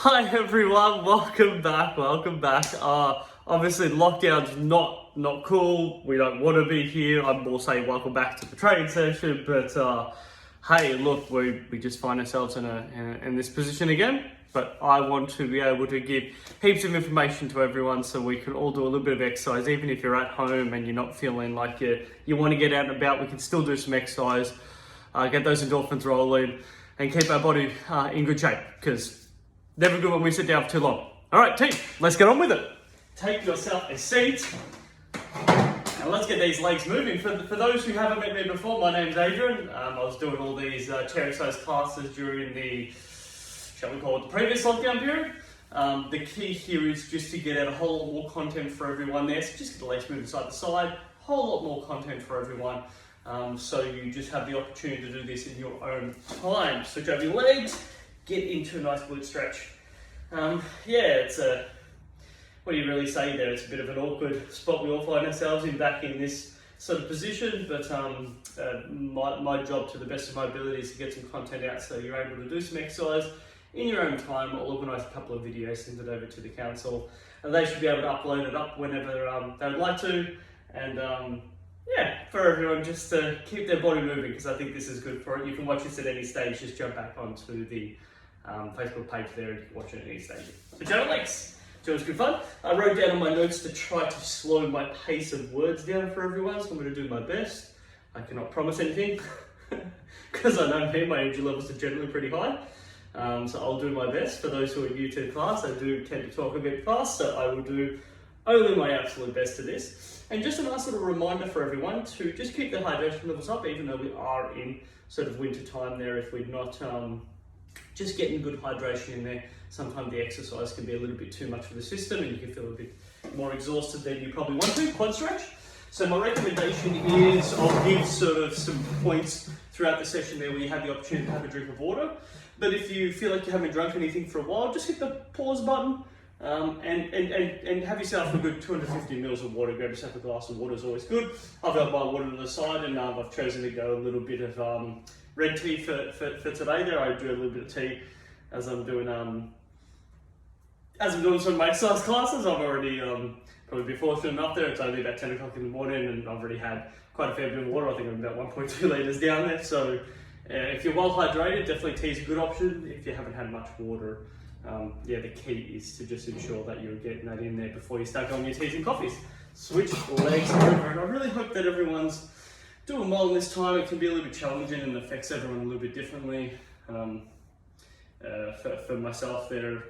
Hi everyone, welcome back. Obviously lockdown's not cool. We don't want to be here. I'm more saying welcome back to the training session, but hey, look, we just find ourselves in this position again. But I want to be able to give heaps of information to everyone so we can all do a little bit of exercise. Even if you're at home and you're not feeling like you want to get out and about, we can still do some exercise, get those endorphins rolling and keep our body in good shape, because never good when we sit down for too long. All right, team, let's get on with it. Take yourself a seat and let's get these legs moving. For those who haven't met me before, my name's Adrian. I was doing all these chair exercise classes during the, shall we call it, the previous lockdown period. The key here is just to get out a whole lot more content for everyone there. So just get the legs moving side to side, a whole lot more content for everyone. So you just have the opportunity to do this in your own time. Switch over your legs, get into a nice glute stretch. It's a, what do you really say there? It's a bit of an awkward spot we all find ourselves in, back in this sort of position, but my job to the best of my ability is to get some content out so you're able to do some exercise in your own time. I'll organise a couple of videos, send it over to the council, and they should be able to upload it up whenever they would like to. And for everyone, just to keep their body moving, because I think this is good for it. You can watch this at any stage. Just jump back onto the Facebook page there and watch it at any stage. So channel legs. So it was good fun. I wrote down on my notes to try to slow my pace of words down for everyone, so I'm going to do my best. I cannot promise anything, because I know me, my energy levels are generally pretty high. So I'll do my best. For those who are new to the class, I do tend to talk a bit fast, so I will do only my absolute best to this. And just a nice little reminder for everyone to just keep the hydration levels up, even though we are in sort of winter time there. If we're not just getting good hydration in there, sometimes the exercise can be a little bit too much for the system and you can feel a bit more exhausted than you probably want to. Quad stretch. So my recommendation is, I'll give sort of some points throughout the session there where you have the opportunity to have a drink of water. But if you feel like you haven't drunk anything for a while, just hit the pause button. And have yourself a good 250 mils of water. Grab yourself a glass of water is always good. I've got my water to the side, and I've chosen to go a little bit of red tea for today. There, I do a little bit of tea as I'm doing some of my exercise classes. I've already probably been fortunate enough there. It's only about 10 o'clock in the morning, and I've already had quite a fair bit of water. I think I'm about 1.2 litres down there. So if you're well hydrated, definitely tea is a good option. If you haven't had much water, the key is to just ensure that you're getting that in there before you start going your teas and coffees. Switch legs over, and I really hope that everyone's doing well in this time. It can be a little bit challenging and affects everyone a little bit differently. For myself, there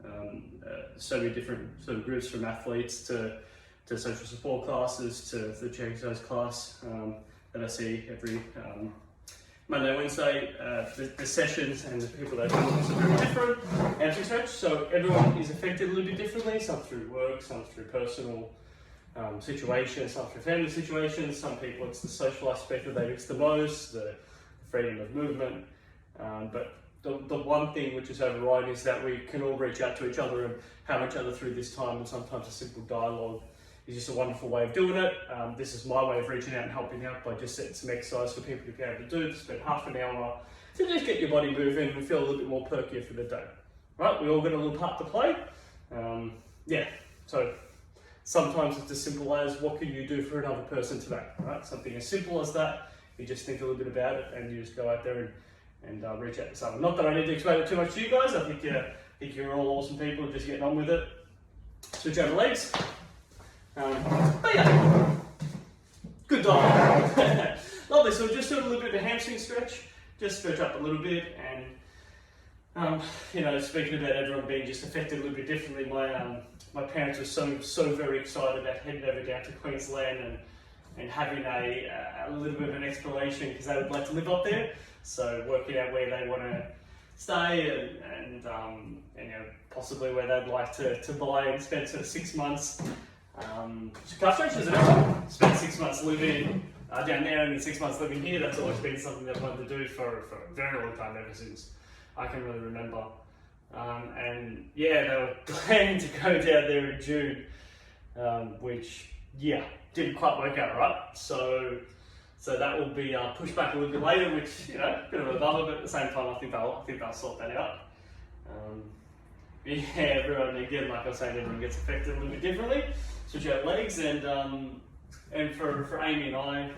are so many different sort of groups, from athletes to social support classes to the chair exercise class that I see every Monday, Wednesday. The sessions and the people that are doing are very different. Hamstring stretch. So everyone is affected a little bit differently. Some through work, some through personal situations, some through family situations. Some people it's the social aspect that they miss the most, the freedom of movement. But the one thing which is overriding is that we can all reach out to each other and help each other through this time. And sometimes a simple dialogue is just a wonderful way of doing it. This is my way of reaching out and helping out by just setting some exercise for people to be able to do, to spend half an hour to just get your body moving and feel a little bit more perkier for the day. Right, we all got a little part to play. So sometimes it's as simple as, what can you do for another person today? Right, something as simple as that. You just think a little bit about it and you just go out there and reach out to someone. Not that I need to explain it too much to you guys. I think you're all awesome people, just getting on with it. Switch over legs. Good dog. Lovely. So just do a little bit of a hamstring stretch. Just stretch up a little bit, and speaking about everyone being just affected a little bit differently, my parents were so very excited about heading over down to Queensland and having a little bit of an exploration, because they would like to live up there. So working out where they want to stay and possibly where they'd like to buy and spend sort of 6 months. Calf stretches, spent 6 months living down there and then 6 months living here. That's always been something that I've wanted to do for a very long time, ever since I can really remember. They were planning to go down there in June, which didn't quite work out right. So that will be pushed back a little bit later, which, bit of a bummer, but at the same time I think they'll sort that out. Yeah, everyone, again, like I was saying, everyone gets affected a little bit differently. Switch out legs, and for Amy and I,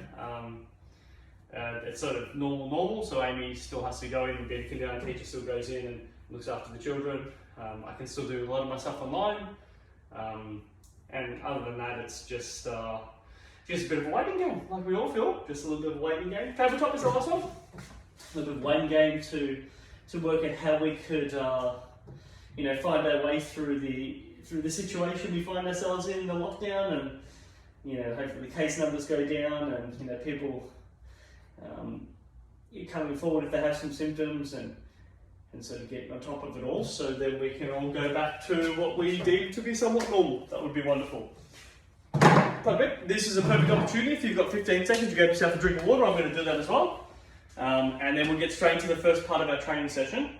it's sort of normal. So Amy still has to go in and be a kindergarten teacher, still goes in and looks after the children. I can still do a lot of my stuff online, and other than that, it's just a bit of a waiting game, like we all feel. Just a little bit of a waiting game. Tabletop is the last one. A little bit of waiting game to work out how we could, find our way through the situation we find ourselves in the lockdown, and hopefully case numbers go down, and people coming forward if they have some symptoms, and sort of getting on top of it all, so then we can all go back to what we deem to be somewhat normal. That would be wonderful. Perfect. This is a perfect opportunity. If you've got 15 seconds, you grab yourself a drink of water. I'm going to do that as well. And then we'll get straight into the first part of our training session.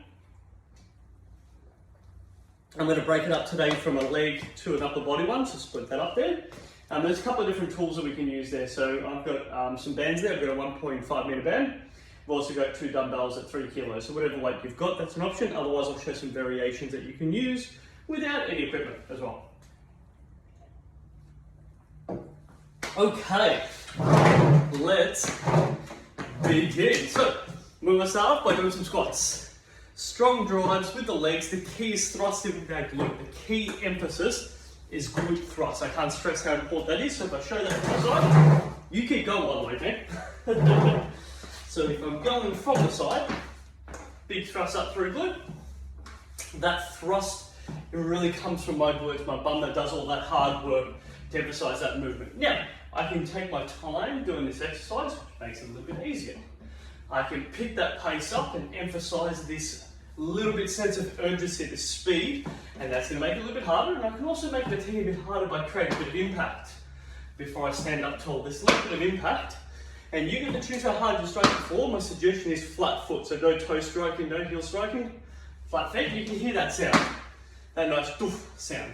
I'm going to break it up today from a leg to an upper body one, so split that up there. There's a couple of different tools that we can use there. So I've got some bands there. I've got a 1.5 meter band. I've also got 2 dumbbells at 3 kilos. So whatever weight you've got, that's an option. Otherwise, I'll show some variations that you can use without any equipment as well. Okay, let's begin. So we're going to start off by doing some squats. Strong drives with the legs. The key is thrusting that glute. The key emphasis is glute thrust. I can't stress how important that is. So if I show that from the side, you keep going all the way, man. So if I'm going from the side, big thrust up through glute. That thrust, it really comes from my glutes, my bum that does all that hard work to emphasize that movement. Now, I can take my time doing this exercise, which makes it a little bit easier. I can pick that pace up and emphasize this little bit sense of urgency, this speed, and that's going to make it a little bit harder. And I can also make the thing a bit harder by creating a bit of impact before I stand up tall. This little bit of impact, and you get to choose how hard you strike before. My suggestion is flat foot, so no toe striking, no heel striking, flat feet. You can hear that sound, that nice doof sound.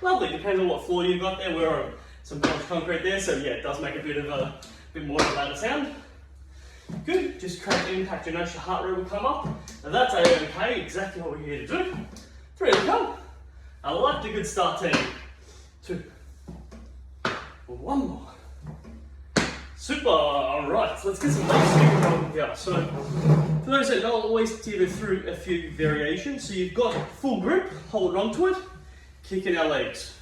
Lovely, depending on what floor you've got there. We're on some polished concrete there, so yeah, it does make a bit more of a louder sound. Good, just create the impact. You notice your heart rate will come up. And that's okay, exactly what we're here to do. 3 to go. I like the good start, team. 2. 1 more. Super, alright, so let's get some legs going here. So, for those that know, I'll always give it through a few variations. So you've got full grip, hold on to it, kicking our legs.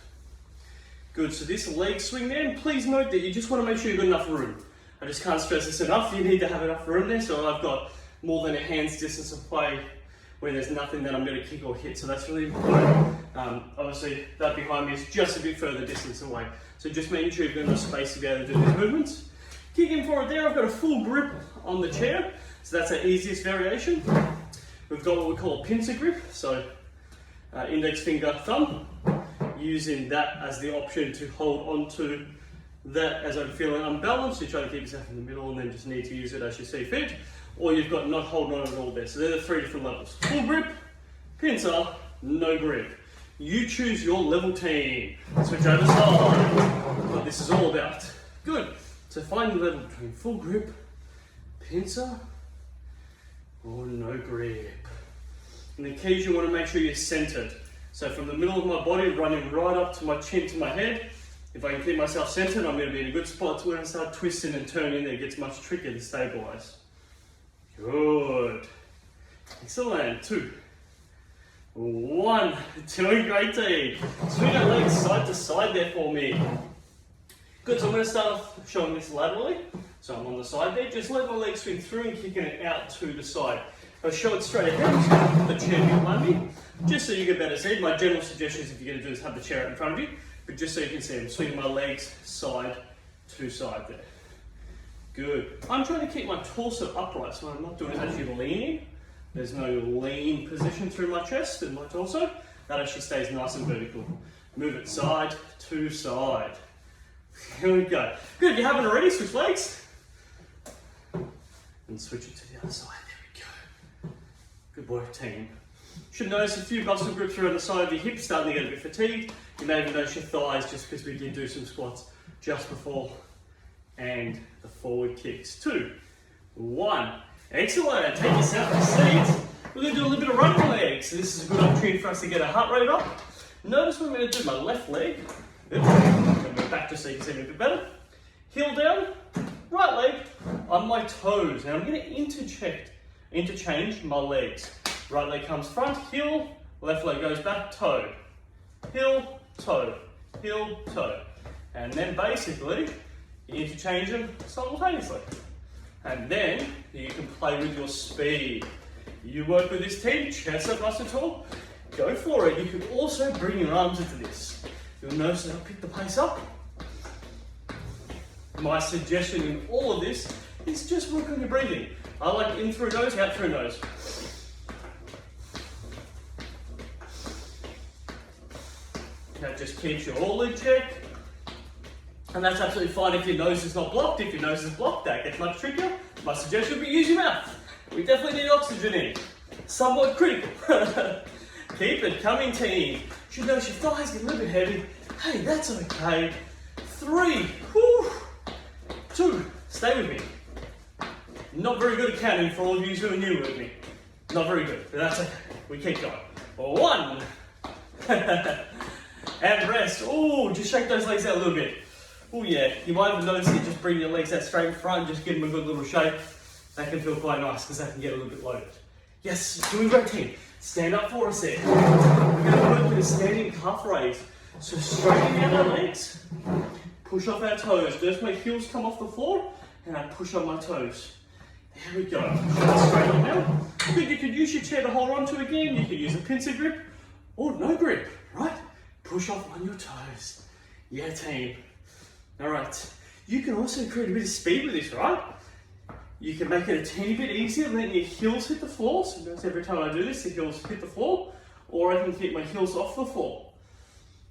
Good, so this leg swing there, and please note that you just want to make sure you've got enough room. I just can't stress this enough, you need to have enough room there, so I've got more than a hand's distance of play where there's nothing that I'm going to kick or hit, so that's really important. Obviously, that behind me is just a bit further distance away, so just making sure you've got enough space to be able to do these movements. Kicking forward there, I've got a full grip on the chair, so that's the easiest variation. We've got what we call a pincer grip, so index finger, thumb, using that as the option to hold on to that as I'm feeling unbalanced. You try to keep yourself in the middle and then just need to use it as you see fit, or you've got not holding on at all there. So they're the 3 different levels. Full grip, pincer, no grip. You choose your level, team. Switch over side. What this is all about. Good. So find the level between full grip, pincer, or no grip. And the key is you want to make sure you're centered. So from the middle of my body, running right up to my chin, to my head. If I can keep myself centered, I'm going to be in a good spot to when I start twisting and turning there. It gets much trickier to stabilize. Good. Excellent. 2. 1. Doing great, team. Swing our legs side to side there for me. Good, so I'm going to start off showing this laterally. So I'm on the side there. Just let my legs swing through and kicking it out to the side. If I show it straight ahead, I'm just going to put the chair behind me. Just so you get better see. My general suggestion is if you're going to do this, have the chair out in front of you. But just so you can see, I'm swinging my legs side to side there. Good. I'm trying to keep my torso upright, so I'm not doing it actually leaning. There's no lean position through my chest and my torso. That actually stays nice and vertical. Move it side to side. Here we go. Good, if you haven't already, switch legs. And switch it to the other side. There we go. Good work, team. Should notice a few muscle grips around the side of your hips, starting to get a bit fatigued. You may even notice your thighs just because we did do some squats just before. And the forward kicks. 2, 1. Excellent. Take yourself a seat. we're going to do a little bit of running legs. So this is a good opportunity for us to get our heart rate up. Notice what I'm going to do my left leg. Good. I'm going back just so you can see me a bit better. Heel down, right leg on my toes. Now I'm going to interchange my legs. Right leg comes front, heel, left leg goes back, toe. Heel, toe, heel, toe. And then basically, you interchange them simultaneously. And then you can play with your speed. You work with this team, chest up nice and tall, go for it. You can also bring your arms into this. You'll notice that I'll pick the pace up. My suggestion in all of this is just work on your breathing. I like in through nose, out through nose. That just keeps you all in check. And that's absolutely fine if your nose is not blocked. If your nose is blocked, that gets much trickier. My suggestion would be use your mouth. We definitely need oxygen in. Somewhat critical. Keep it coming, team. You should notice your thighs get a little bit heavy. Hey, that's okay. 3, whew, 2, stay with me. Not very good at counting for all of you who are new with me. Not very good, but that's okay. We keep going. 1. And rest. Oh, just shake those legs out a little bit. Oh yeah, you might have noticed it, just bring your legs out straight in front, just give them a good little shake. That can feel quite nice because that can get a little bit loaded. Yes, doing great, team. Stand up for a sec. We're going to work with a standing calf raise. So straighten out our legs, push off our toes. Notice my heels come off the floor and I push on my toes. There we go. Straight on now. Good, you could use your chair to hold on to again. You could use a pincer grip or no grip, right? Push off on your toes. Yeah, team. All right. You can also create a bit of speed with this, right? You can make it a teeny bit easier, letting your heels hit the floor. So notice every time I do this, the heels hit the floor, or I can keep my heels off the floor.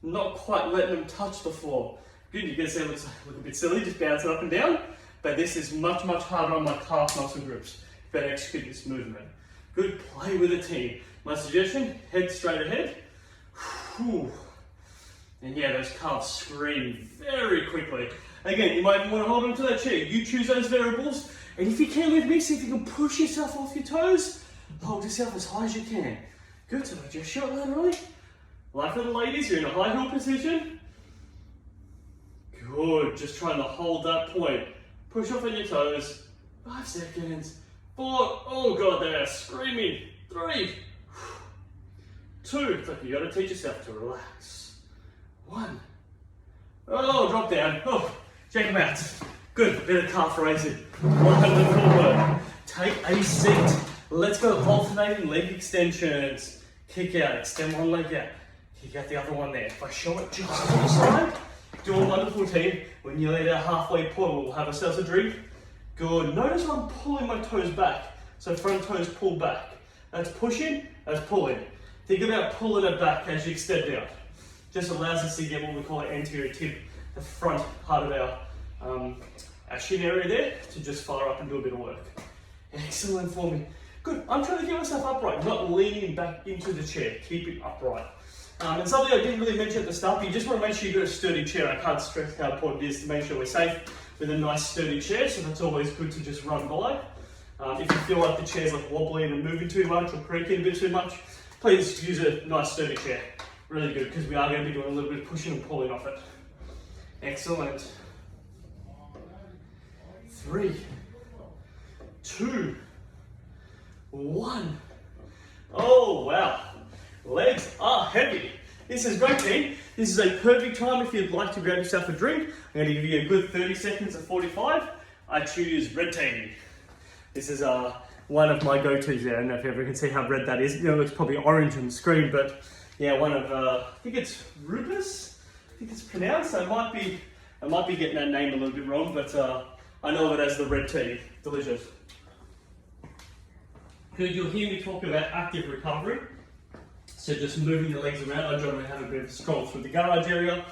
Not quite letting them touch the floor. Good, you can see it looks a bit silly, just bouncing up and down, but this is much, much harder on my calf muscle groups. Better execute this movement. Good, play with a team. My suggestion, head straight ahead. Whew. And yeah, those calves scream very quickly. Again, you might even want to hold on to that chair. You choose those variables, and if you can with me, see if you can push yourself off your toes. Hold yourself as high as you can. Good, so just short line really. Like for the ladies, you're in a high heel position. Good, just trying to hold that point. Push off on your toes. 5 seconds. 4, oh god, they are screaming. 3, 2, it's like you gotta teach yourself to relax. 1, oh, drop down. Oh, check them out. Good, bit of calf raising. Wonderful work. Take a seat. Let's go alternating leg extensions. Kick out, extend one leg out. Kick out the other one there. If I show it just to the side, do a wonderful team. When you let our halfway point, we'll have ourselves a drink. Good. Notice I'm pulling my toes back. So front toes pull back. That's pushing, that's pulling. Think about pulling it back as you extend out. Just allows us to get what we call an anterior tip, the front part of our shin area there, to just fire up and do a bit of work. Excellent for me. Good. I'm trying to get myself upright, not leaning back into the chair. Keep it upright. And something I didn't really mention at the start, but you just want to make sure you've got a sturdy chair. I can't stress how important it is to make sure we're safe with a nice sturdy chair, so that's always good to just run by. If you feel like the chair's like wobbling and moving too much or creaking a bit too much, please use a nice sturdy chair. Really good, because we are going to be doing a little bit of pushing and pulling off it. Excellent. 3, 2, 1. Oh wow, legs are heavy. This is great, team. This is a perfect time if you'd like to grab yourself a drink. I'm going to give you a good 30 seconds of 45. I choose red tea. This is one of my go-tos there. I don't know if you ever can see how red that is. You know, it's probably orange on the screen, but yeah, one of, I think it's Rubus. I think it's pronounced. I might be getting that name a little bit wrong, but I know of it as the red tea. Delicious. Good, you'll hear me talk about active recovery. So just moving the legs around. I generally have a bit of a stroll through the garage area,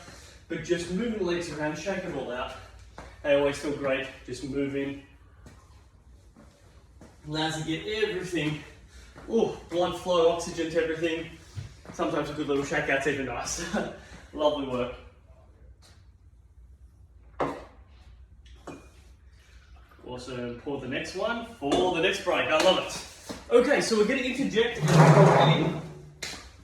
but just moving the legs around, shake it all out. They always feel great, just moving. Allows you to get everything, blood flow, oxygen to everything. Sometimes a good little shakeout's even nice. Lovely work. Awesome, pour the next one for the next break. I love it. Okay, so we're going to interject in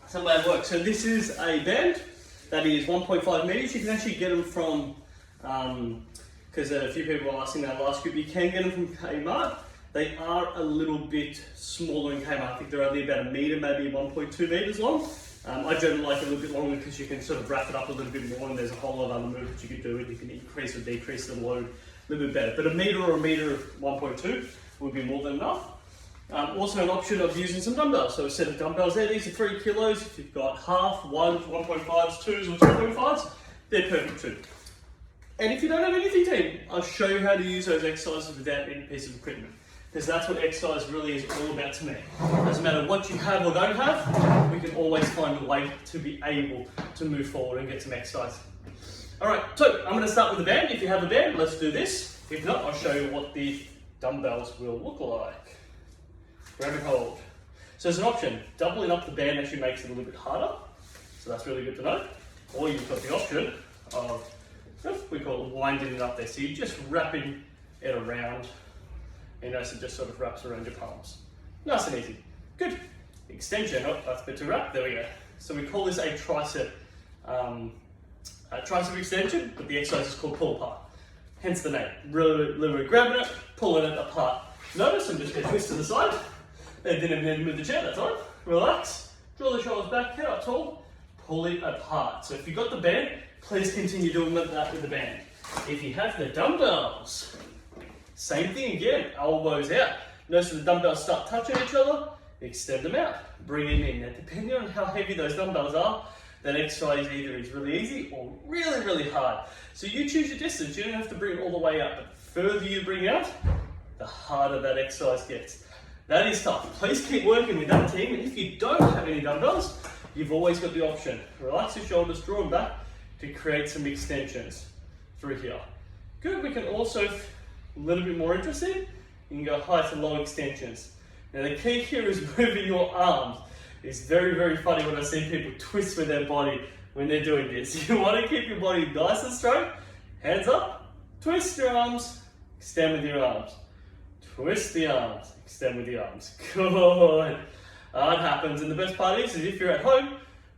some way of work. So this is a band that is 1.5 meters. You can actually get them from, because a few people were asking that last group, you can get them from Kmart. They are a little bit smaller in Kmart. I think they're only about a meter, maybe 1.2 meters long. I generally like it a little bit longer because you can sort of wrap it up a little bit more, and there's a whole lot of other movements you can do, and you can increase or decrease the load a little bit better. But a meter or a meter 1.2 would be more than enough. Also an option of using some dumbbells. So a set of dumbbells there, these are 3 kilos. If you've got half, 1s, 1.5s, 2s or 2.5s, they're perfect too. And if you don't have anything, team, I'll show you how to use those exercises without any piece of equipment. Because that's what exercise really is all about to me. Doesn't matter what you have or don't have, we can always find a way to be able to move forward and get some exercise. Alright, so I'm going to start with the band. If you have a band, let's do this. If not, I'll show you what the dumbbells will look like. Grab and hold. So there's an option. Doubling up the band actually makes it a little bit harder. So that's really good to know. Or you've got the option of, we call it winding it up there. So you're just wrapping it around. You notice it just sort of wraps around your palms. Nice and easy. Good. Extension. Oh, that's a bit too wrapped. There we go. So we call this a tricep extension, but the exercise is called pull apart. Hence the name. Really grabbing it, pulling it apart. Notice I'm just going to twist to the side. Didn't even need to move the chair, that's all right. Relax. Draw the shoulders back, head up tall. Pull it apart. So if you've got the band, please continue doing that with the band. If you have the dumbbells, same thing again, elbows out. Notice the dumbbells start touching each other, extend them out, bring them in. Now, depending on how heavy those dumbbells are, that exercise either is really easy or really, really hard. So you choose your distance. You don't have to bring it all the way up, but the further you bring out, the harder that exercise gets. That is tough. Please keep working with that team. And if you don't have any dumbbells, you've always got the option. Relax your shoulders, draw them back to create some extensions through here. Good, we can also, a little bit more interesting, you can go high to low extensions. Now the key here is moving your arms. It's very, very funny when I see people twist with their body when they're doing this. You want to keep your body nice and straight. Hands up, twist your arms, extend with your arms. Twist the arms, extend with the arms. Good. That happens, and the best part is if you're at home,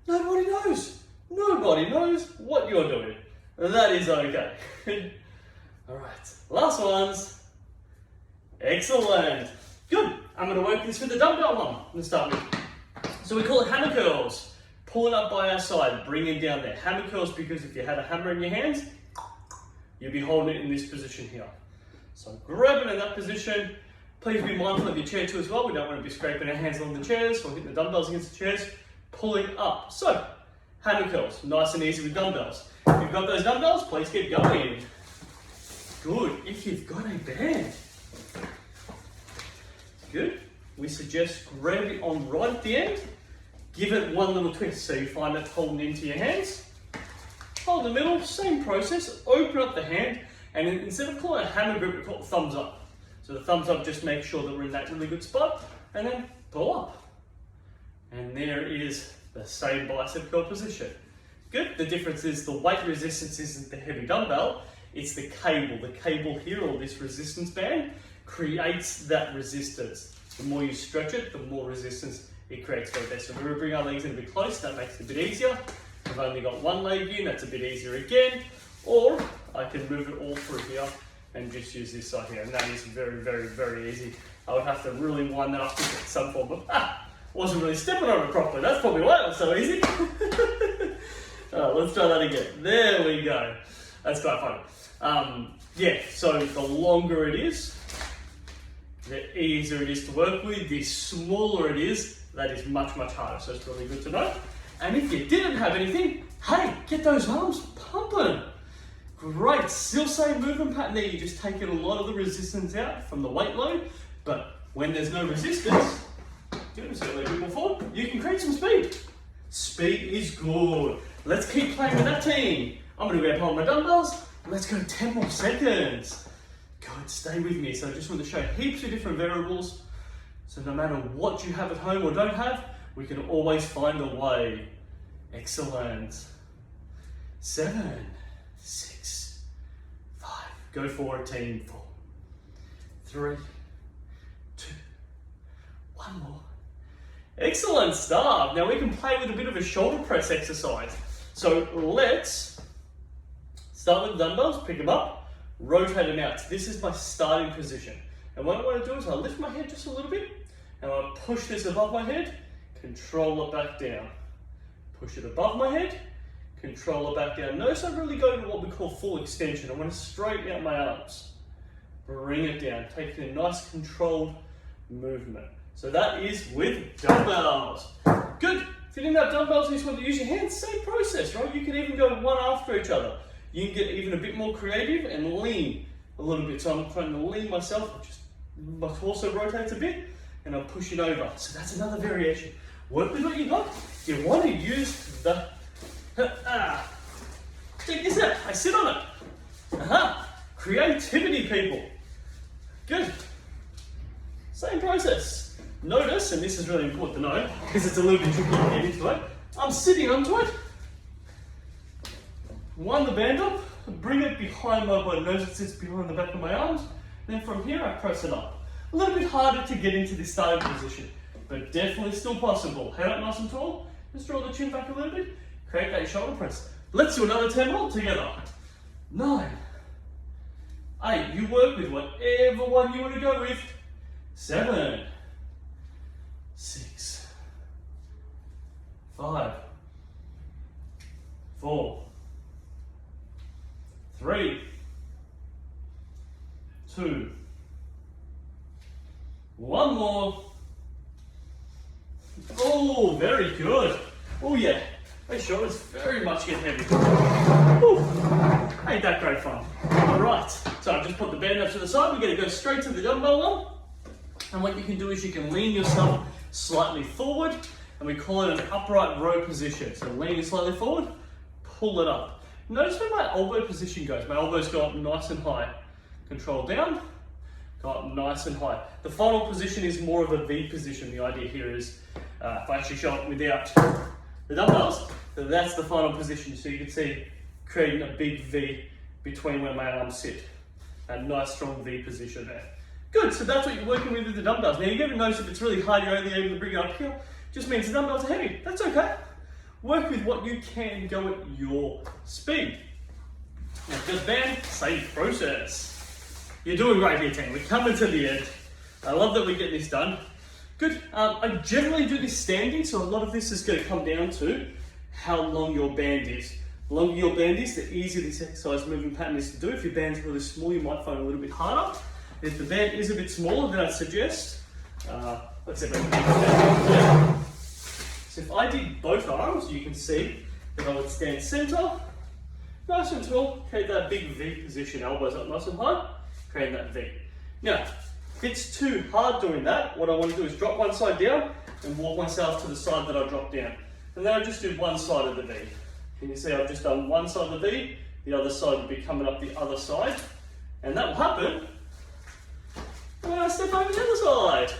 nobody knows. Nobody knows what you're doing. And that is okay. Alright, last ones. Excellent. Good. I'm going to work this with the dumbbell one. Let's start with. So we call it hammer curls. Pull it up by our side, bring it down there. Hammer curls because if you had a hammer in your hands, you'd be holding it in this position here. So grab it in that position. Please be mindful of your chair too as well. We don't want to be scraping our hands along the chairs or hitting the dumbbells against the chairs. Pulling up. So, hammer curls, nice and easy with dumbbells. If you've got those dumbbells, please keep going. Good. If you've got a band, good. We suggest grab it on right at the end. Give it one little twist so you find it holding into your hands. Hold the middle, same process. Open up the hand. And instead of calling it a hammer grip, we call it thumbs up. So the thumbs up just makes sure that we're in that really good spot, and then pull up. And there is the same bicep curl position. Good. The difference is the weight resistance isn't the heavy dumbbell, it's the cable. The cable here, or this resistance band, creates that resistance. The more you stretch it, the more resistance it creates for the best. So we're going to bring our legs in a bit close, that makes it a bit easier. I've only got one leg in, that's a bit easier again. Or I can move it all through here and just use this side here. And that is very, very, very easy. I would have to really wind that up to get some form of, wasn't really stepping on it properly. That's probably why it was so easy. Let's try that again. There we go. That's quite funny. Yeah, so the longer it is, the easier it is to work with. The smaller it is, that is much, much harder. So it's really good to know. And if you didn't have anything, hey, get those arms pumping. Great, still same movement pattern there. You're just taking a lot of the resistance out from the weight load, but when there's no resistance, you can create some speed. Speed is good. Let's keep playing with that team. I'm going to grab hold of my dumbbells. Let's go 10 more seconds. Good, stay with me. So I just want to show heaps of different variables. So no matter what you have at home or don't have, we can always find a way. Excellent. 7, 6, 5. Go for it, team. 4, 3, 2, 1. One more. Excellent stuff. Now we can play with a bit of a shoulder press exercise. So let's start with the dumbbells, pick them up, rotate them out. So this is my starting position. And what I want to do is I lift my head just a little bit, and I push this above my head, control it back down. Push it above my head, control it back down. Notice I really go to what we call full extension. I want to straighten out my arms. Bring it down, taking a nice controlled movement. So that is with dumbbells. Good. If you didn't have dumbbells and you just want to use your hands, same process, right? You can even go one after each other. You can get even a bit more creative and lean a little bit. So I'm trying to lean myself, just my torso rotates a bit, and I'm pushing over. So that's another variation. Work with what you got. You want to use the check this out. I sit on it. Creativity, people. Good. Same process. Notice, and this is really important to know, because it's a little bit tricky to get into it, I'm sitting onto it. Wind the band up, bring it behind my body. Notice it sits behind the back of my arms. Then from here, I press it up. A little bit harder to get into this starting position, but definitely still possible. Head up nice and tall. Just draw the chin back a little bit. Create that shoulder press. Let's do another 10 more together. 9, 8. You work with whatever one you want to go with. 7, 6, 5, 4, 3, 2, 1 more. Oh, very good. Oh yeah, my shoulders very much get heavy. Ooh, ain't that great fun. All right, so I've just put the band up to the side. We're gonna go straight to the dumbbell one. And what you can do is you can lean yourself slightly forward, and we call it an upright row position. So leaning slightly forward, pull it up. Notice where my elbow position goes. My elbows go up nice and high. Control down, go up nice and high. The final position is more of a V position. The idea here is, if I actually show it without the dumbbells, so that's the final position. So you can see creating a big V between where my arms sit. A nice strong V position there. Good, so that's what you're working with the dumbbells. Now you're going to notice if it's really hard, you're only able to bring it up here. Just means the dumbbells are heavy. That's okay. Work with what you can, go at your speed. Now just band, same process. You're doing great here, team. We're coming to the end. I love that we're getting this done. Good. I generally do this standing, so a lot of this is going to come down to how long your band is. The longer your band is, the easier this exercise movement pattern is to do. If your band's really small, you might find it a little bit harder. If the band is a bit smaller, then I'd suggest, let's see if I can make that. So if I did both arms, you can see that I would stand center, nice and tall, create that big V position, elbows up nice and high, create that V. Now, if it's too hard doing that, what I want to do is drop one side down and walk myself to the side that I dropped down. And then I just do one side of the V. And you see I've just done one side of the V, the other side will be coming up the other side. And that will happen when I step over the other side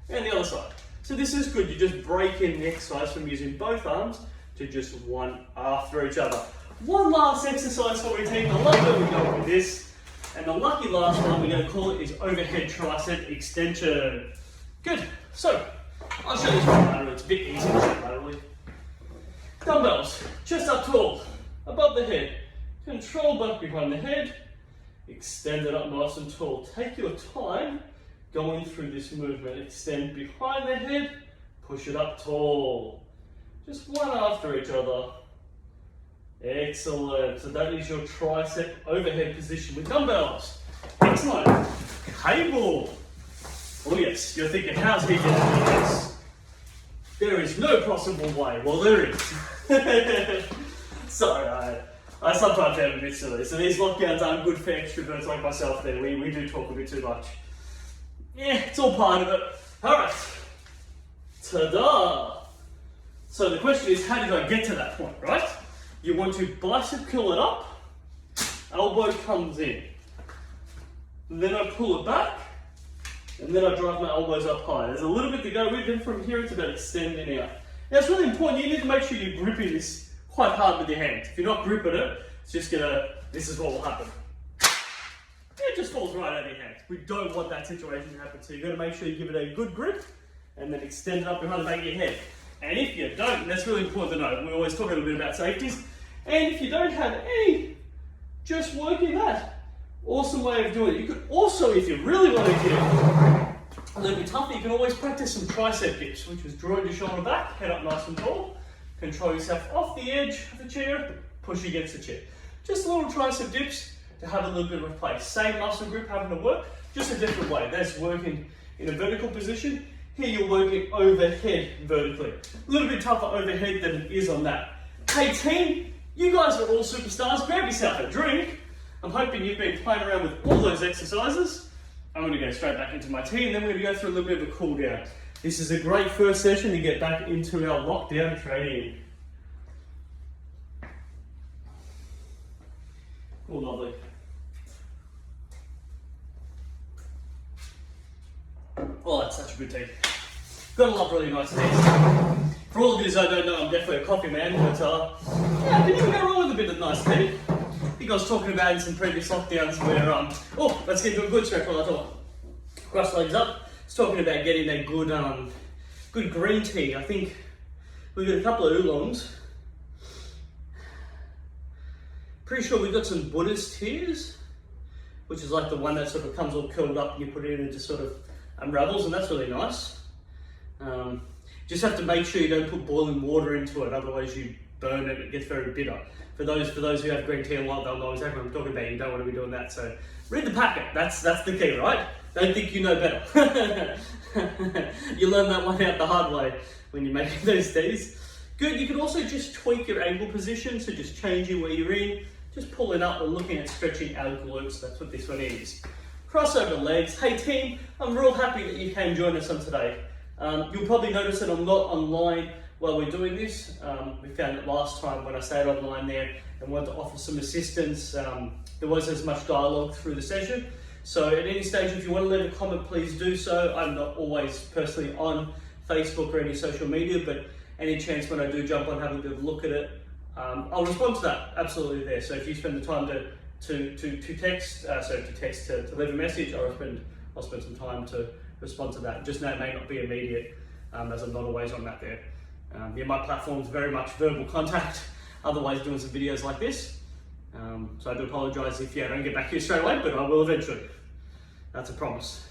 and the other side. So this is good. You just break in the exercise from using both arms to just one after each other. One last exercise for me, team. I love that we go with this. And the lucky last one we're going to call it is overhead tricep extension. Good. So I'll show you this one laterally. It's a bit easier to show laterally. Dumbbells, chest up tall, above the head. Control back behind the head. Extend it up nice and tall. Take your time going through this movement. Extend behind the head, push it up tall. Just one after each other. Excellent. So that is your tricep overhead position with dumbbells. Excellent. Cable. Oh yes, you're thinking, how's he getting to this? There is no possible way. Well, there is. Sorry, I sometimes am a bit silly. So these lockdowns aren't good for extroverts like myself there. We do talk a bit too much. Yeah, it's all part of it. Alright. Ta-da! So the question is, how did I get to that point, right? You want to bicep curl it up, elbow comes in. And then I pull it back, and then I drive my elbows up high. There's a little bit to go with, and from here it's about extending out. Now it's really important, you need to make sure you're gripping this quite hard with your hand. If you're not gripping it, it's just this is what will happen. It just falls right out of your hand. We don't want that situation to happen, so you've got to make sure you give it a good grip and then extend it up behind the back of your head. And if you don't, and that's really important to know, we always talk a little bit about safeties, and if you don't have any, just working that. Awesome way of doing it. You could also, if you really want to get a little bit tougher, you can always practice some tricep dips, which is drawing your shoulder back, head up nice and tall, control yourself off the edge of the chair, push against the chair. Just a little tricep dips to have a little bit of a play. Same muscle group having to work, just a different way. That's working in a vertical position. Here you're working overhead vertically. A little bit tougher overhead than it is on that. Hey team, you guys are all superstars. Grab yourself a drink. I'm hoping you've been playing around with all those exercises. I'm going to go straight back into my tea, and then we're going to go through a little bit of a cool down. This is a great first session to get back into our lockdown training. Oh, lovely. Oh, that's such a good tea. Gotta love really nice teas. For all of you that don't know, I'm definitely a coffee man, but yeah, can you go wrong with a bit of nice tea? I think I was talking about in some previous lockdowns where, oh, let's get into a good stretch while I talk. Cross legs up. I was talking about getting a good, good green tea. I think we've got a couple of oolongs. Pretty sure we've got some Buddhist tears, which is like the one that sort of comes all curled up and you put it in and it just sort of unravels, and that's really nice. Just have to make sure you don't put boiling water into it, otherwise you burn it, it gets very bitter. For those who have green tea a lot, they'll know exactly what I'm talking about. You don't want to be doing that, so read the packet, that's the key, right? Don't think you know better. You learn that one out the hard way when you're making those teas. Good, you can also just tweak your ankle position, so just changing where you're in, just pulling up and looking at stretching our glutes, that's what this one is. Crossover legs. Hey team, I'm real happy that you came join us on today. You'll probably notice that I'm not online while we're doing this. We found it last time when I stayed online there and wanted to offer some assistance. There wasn't as much dialogue through the session. So at any stage, if you want to leave a comment, please do so. I'm not always personally on Facebook or any social media, but any chance when I do jump on, have a bit of a look at it, I'll respond to that, absolutely there. So if you spend the time to text, to leave a message, I'll spend some time to respond to that. Just know it may not be immediate, as I'm not always on that there. Yeah, my platform's very much verbal contact, otherwise doing some videos like this. So I do apologise if I don't get back to you straight away, but I will eventually. That's a promise.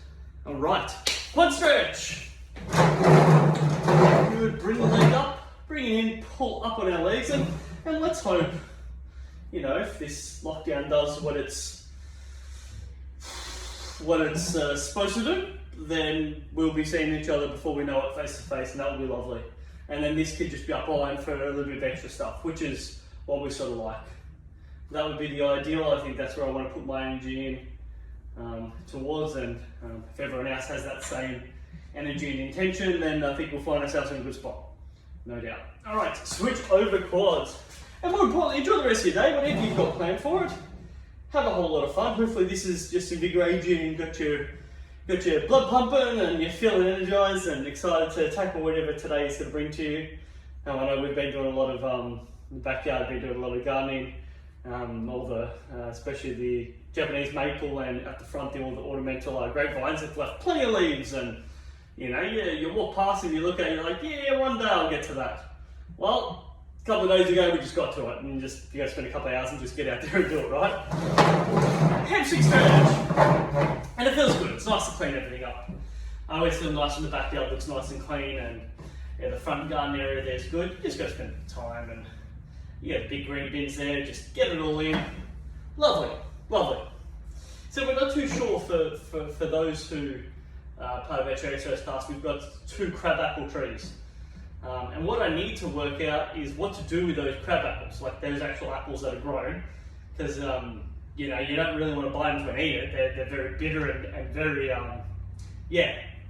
All right, quad stretch. Good, bring the leg up, bring it in, pull up on our legs, and let's hope, if this lockdown does what it's supposed to do, then we'll be seeing each other before we know it face to face, and that will be lovely. And then this could just be up line for a little bit of extra stuff, which is what we sort of like. That would be the ideal. I think that's where I want to put my energy in towards, and if everyone else has that same energy and intention, then I think we'll find ourselves in a good spot, no doubt. All right, switch over quads. And more importantly, enjoy the rest of your day, whatever you've got planned for it. Have a whole lot of fun. Hopefully this is just invigorating you and got your blood pumping and you're feeling energized and excited to tackle whatever today is going to bring to you. I know we've been doing a lot of, in the backyard, been doing a lot of gardening, especially the Japanese maple, and at the front there all the ornamental grapevines have left plenty of leaves, and you walk past and you look at it, you're like, yeah, one day I'll get to that. Well, a couple of days ago we just got to it, and you got to spend a couple of hours and just get out there and do it, right? Hamstring stretch. And it feels good, it's nice to clean everything up. I always feel nice when the backyard looks nice and clean, and the front garden area there's good. You just got to spend time, and you got big green bins there, just get it all in. Lovely, lovely. So we're not too sure for those who part of our cherry search task, we've got 2 crabapple trees. And what I need to work out is what to do with those crab apples, like those actual apples that are grown, because you don't really want to buy them to eat it. They're very bitter and very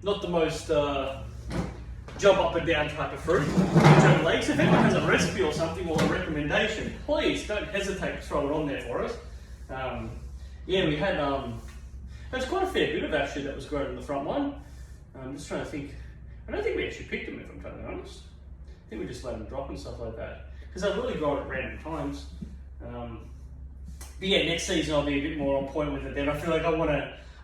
not the most jump up and down type of fruit. If anyone has a recipe or something or a recommendation, please don't hesitate to throw it on there for us. We had there's quite a fair bit of actually that was grown in the front one. I'm just trying to think. I don't think we actually picked them, if I'm trying to be honest. I think we just let them drop and stuff like that, because they've really grown at random times. But yeah, next season I'll be a bit more on point with it then. I feel like I want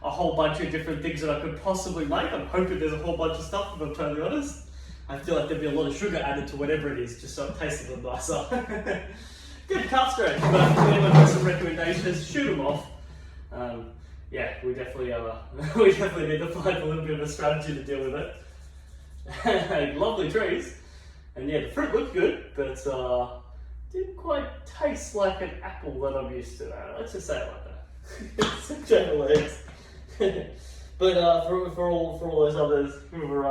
a whole bunch of different things that I could possibly make. I'm hoping there's a whole bunch of stuff, if I'm totally honest. I feel like there'd be a lot of sugar added to whatever it is, just so it tastes a little nicer. Good calf stretch, but if anyone has some recommendations, shoot them off. Yeah, we definitely need to find a little bit of a strategy to deal with it. Lovely trees, and yeah, the fruit looked good, but didn't quite taste like an apple that I'm used to. Let's just say it like that. It's general eggs. But for all those others who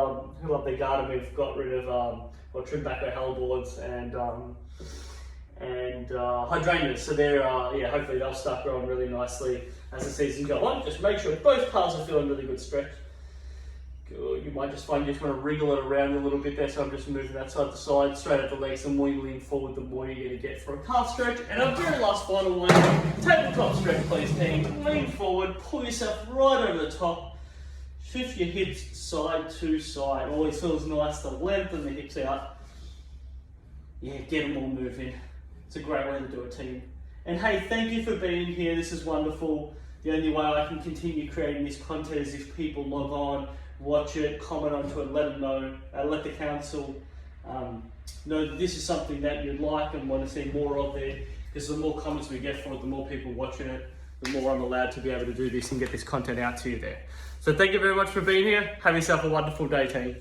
love their garden, we've got rid of or trimmed back our helleboards and hydrangeas. So they're hopefully they'll start growing really nicely as the season goes on. Just make sure both paths are feeling really good stretch. You might just find you just want to wriggle it around a little bit there, so I'm just moving that side to side, straight at the legs. The more you lean forward, the more you're going to get for a calf stretch. And our very last final one, tabletop stretch, please, team. Lean forward, pull yourself right over the top, shift your hips side to side. Always feels nice to lengthen the hips out. Yeah, get them all moving. It's a great way to do it, team. And hey, thank you for being here. This is wonderful. The only way I can continue creating this content is if people log on, watch it, comment onto it, let them know, let the council know that this is something that you'd like and want to see more of there, because the more comments we get for it, the more people watching it, the more I'm allowed to be able to do this and get this content out to you there. So thank you very much for being here. Have yourself a wonderful day, team.